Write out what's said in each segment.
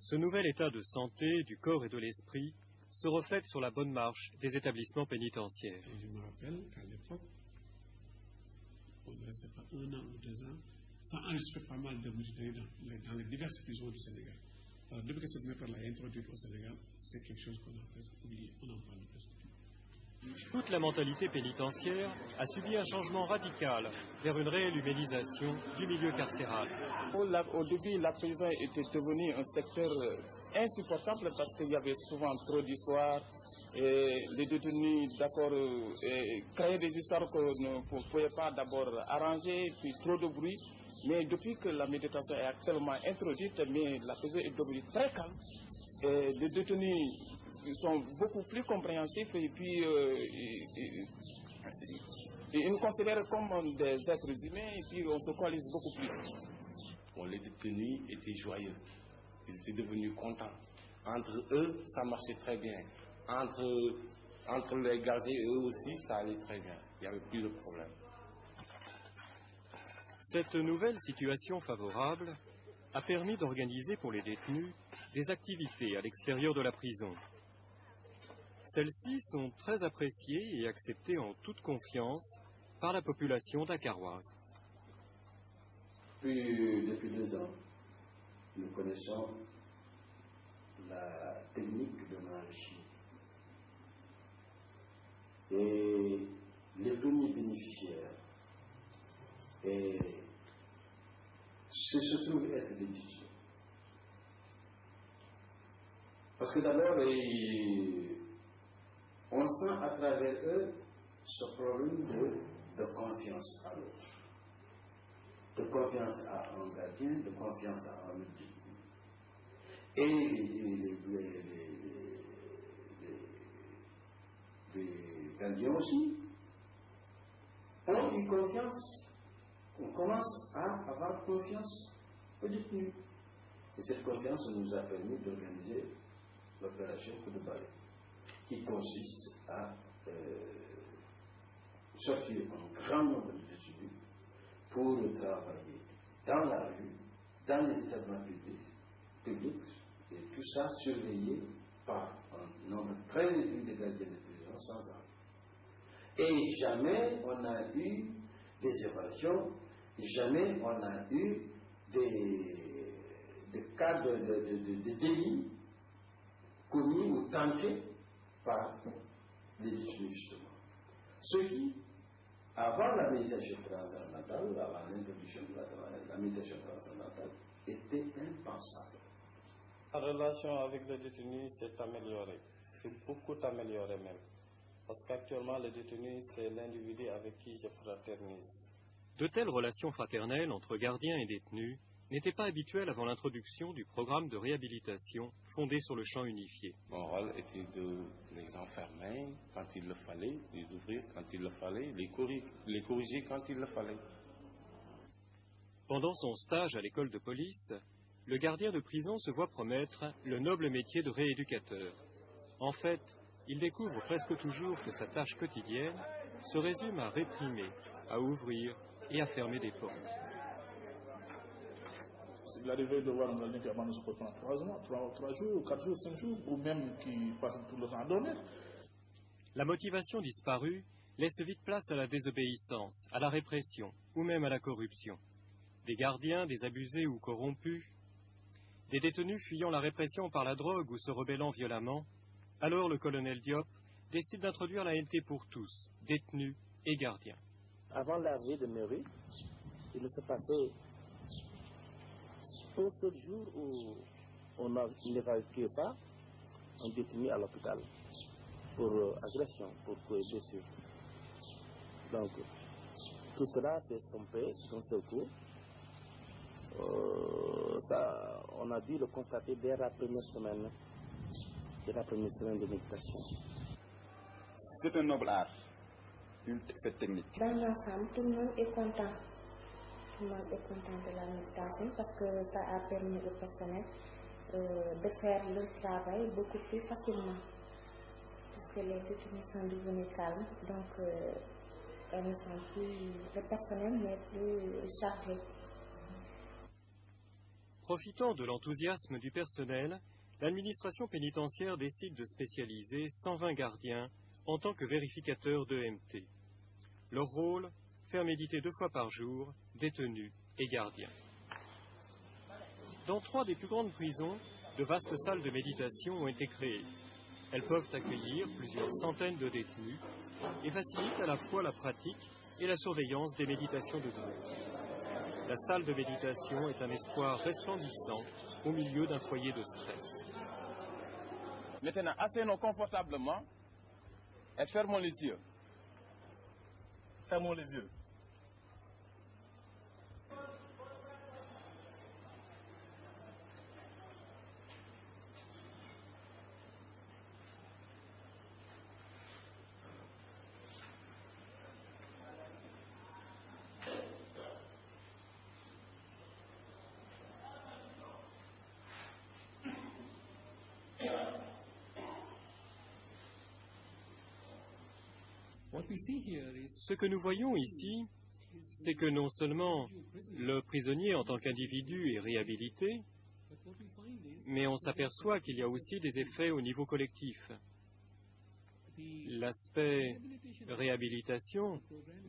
Ce nouvel état de santé du corps et de l'esprit se reflète sur la bonne marche des établissements pénitentiaires. Et je me rappelle qu'à l'époque, on ne restait pas 1 an ou 2 ans sans enregistrer pas mal de Mauritaniens dans les diverses prisons du Sénégal. Alors, depuis que cette méthode est introduite au Sénégal, c'est quelque chose qu'on a presque oublié, on en parle presque plus. Toute la mentalité pénitentiaire a subi un changement radical vers une réelle humanisation du milieu carcéral. Au début, la prison était devenue un secteur insupportable parce qu'il y avait souvent trop d'histoires. Et les détenus, d'accord, créaient des histoires qu'on ne pouvait pas d'abord arranger, puis trop de bruit. Mais depuis que la méditation est actuellement introduite, mais la prison est devenue très calme. Et les détenus sont beaucoup plus compréhensifs et puis ils nous considèrent comme des êtres humains et puis on se coalise beaucoup plus. Bon, les détenus étaient joyeux, ils étaient devenus contents. Entre eux, ça marchait très bien. Entre les gardiens et eux aussi, ça allait très bien. Il n'y avait plus de problème. Cette nouvelle situation favorable a permis d'organiser pour les détenus des activités à l'extérieur de la prison. Celles-ci sont très appréciées et acceptées en toute confiance par la population dakaroise. Depuis 2 ans, nous connaissons la technique de l'enrichissement. Et les premiers bénéficiaires, ce se trouve être des étudiants. Parce que d'abord, on sent à travers eux ce problème de confiance à l'autre, de confiance à un gardien, de confiance à un détenu. Et les gardiens aussi ont eu confiance. On commence à avoir confiance aux détenus. Et cette confiance nous a permis d'organiser l'opération Coup de balai, qui consiste à sortir un grand nombre de détenus pour travailler dans la rue, dans les établissements publics, et tout ça surveillé par un nombre très réduit de gardiens de prison sans armes. Et jamais on a eu des évasions, jamais on a eu des cas de délit commis ou tentés par les détenus justement. Ce qui, avant la méditation transcendantale, avant l'introduction de la méditation transcendantale, était impensable. La relation avec le détenu s'est améliorée, c'est beaucoup amélioré même. Parce qu'actuellement, le détenu, c'est l'individu avec qui je fraternise. De telles relations fraternelles entre gardiens et détenus n'étaient pas habituelles avant l'introduction du programme de réhabilitation fondé sur le champ unifié. Mon rôle était de les enfermer quand il le fallait, les ouvrir quand il le fallait, les corriger quand il le fallait. Pendant son stage à l'école de police, le gardien de prison se voit promettre le noble métier de rééducateur. En fait, il découvre presque toujours que sa tâche quotidienne se résume à réprimer, à ouvrir et à fermer des portes. Il arrivait de voir un gardien qui abandonne son poste pendant 3 jours, 4 jours, 5 jours, ou même qui passe tout le temps à dormir. La motivation disparue laisse vite place à la désobéissance, à la répression ou même à la corruption. Des gardiens, des abusés ou corrompus, des détenus fuyant la répression par la drogue ou se rebellant violemment. Alors le colonel Diop décide d'introduire la NT pour tous, détenus et gardiens. Avant l'arrivée de Mairie, il ne se passait un seul jour où on n'évacuait pas un détenu à l'hôpital pour agression, pour blessure. Donc, tout cela s'est stoppé d'un seul coup. On a dû le constater dès la première semaine de méditation. C'est un noble art, cette technique. Dans l'ensemble, tout le monde est content. Tout le monde est content de la méditation parce que ça a permis au personnel de faire leur travail beaucoup plus facilement. Parce que les détenus sont devenus calmes, donc le personnel n'est plus chargé. Profitant de l'enthousiasme du personnel, l'administration pénitentiaire décide de spécialiser 120 gardiens en tant que vérificateurs d'EMT. Leur rôle, faire méditer 2 fois par jour détenus et gardiens. Dans 3 des plus grandes prisons, de vastes salles de méditation ont été créées. Elles peuvent accueillir plusieurs centaines de détenus et facilitent à la fois la pratique et la surveillance des méditations de groupe. La salle de méditation est un espoir resplendissant au milieu d'un foyer de stress. Maintenant, asseyons-nous confortablement et fermons les yeux. Fermons les yeux. Ce que nous voyons ici, c'est que non seulement le prisonnier en tant qu'individu est réhabilité, mais on s'aperçoit qu'il y a aussi des effets au niveau collectif. L'aspect réhabilitation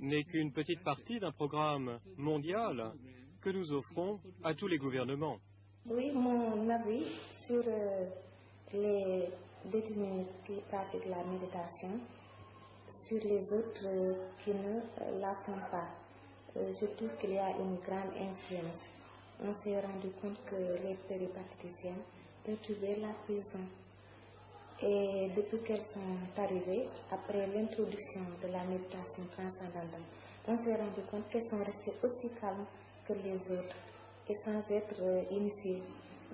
n'est qu'une petite partie d'un programme mondial que nous offrons à tous les gouvernements. Oui, mon avis sur les détenus qui pratiquent la méditation, sur les autres qui ne la font pas. Je trouve qu'il y a une grande influence. On s'est rendu compte que les péripatéticiens perturbaient la prison. Et depuis qu'elles sont arrivées, après l'introduction de la méditation transcendantale, on s'est rendu compte qu'elles sont restées aussi calmes que les autres et sans être initiées.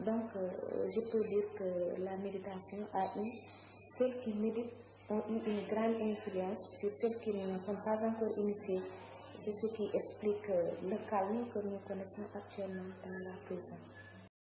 Donc, je peux dire que la méditation a eu, celles qui méditent ont eu une grande influence sur celles qui ne sont pas encore initiées. C'est ce qui explique le calme que nous connaissons actuellement dans la prison.